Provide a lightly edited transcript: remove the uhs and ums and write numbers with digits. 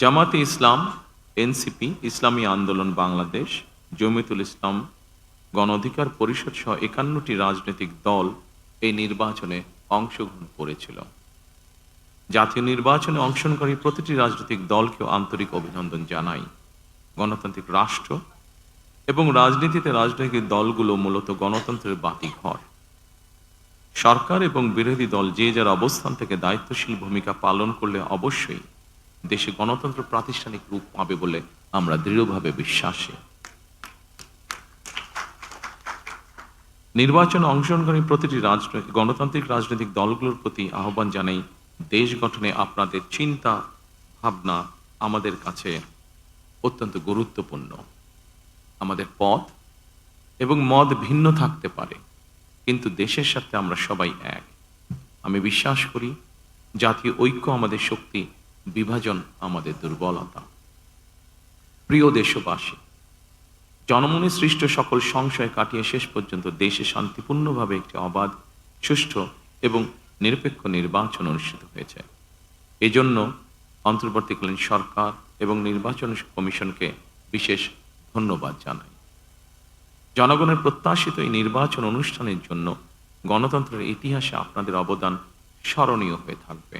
জামাতে ইসলাম, এনসিপি, ইসলামী আন্দোলন বাংলাদেশ, জমিয়তুল ইসলাম, গণ অধিকার পরিষদ সহ ৫১টি রাজনৈতিক দল এই নির্বাচনে অংশগ্রহণ করেছিল। জাতীয় নির্বাচনে অংশগ্রহণকারী প্রতিটি রাজনৈতিক দলকেও আন্তরিক অভিনন্দন জানাই। গণতান্ত্রিক রাষ্ট্র এবং রাজনীতিতে রাজনৈতিক দলগুলো মূলত গণতন্ত্রের বাতিঘর। সরকার এবং বিরোধী দল যে যার অবস্থান থেকে দায়িত্বশীল ভূমিকা পালন করলে অবশ্যই দেশে গণতন্ত্র প্রাতিষ্ঠানিক রূপ পাবে বলে আমরা দৃঢ়ভাবে বিশ্বাসী। নির্বাচনে অংশগ্রহণকারী প্রতিটি গণতান্ত্রিক রাজনৈতিক দলগুলোর প্রতি আহ্বান জানাই, দেশ গঠনে আপনাদের চিন্তা ভাবনা আমাদের কাছে অত্যন্ত গুরুত্বপূর্ণ। আমাদের পথ এবং মত ভিন্ন থাকতে পারে, কিন্তু দেশের সাথে আমরা সবাই এক। আমি বিশ্বাস করি জাতীয় ঐক্য আমাদের শক্তি, বিভাজন আমাদের দুর্বলতা। প্রিয় দেশবাসী, জনমনে সৃষ্ট সকল সংশয় কাটিয়ে শেষ পর্যন্ত দেশে শান্তিপূর্ণভাবে একটি অবাধ, সুষ্ঠু এবং নিরপেক্ষ নির্বাচন অনুষ্ঠিত হয়েছে। এজন্য অন্তর্বর্তীকালীন সরকার এবং নির্বাচন কমিশনকে বিশেষ ধন্যবাদ জানাই। জনগণের প্রত্যাশিত এই নির্বাচন অনুষ্ঠানের জন্য গণতন্ত্রের ইতিহাসে আপনাদের অবদান স্মরণীয় হয়ে থাকবে।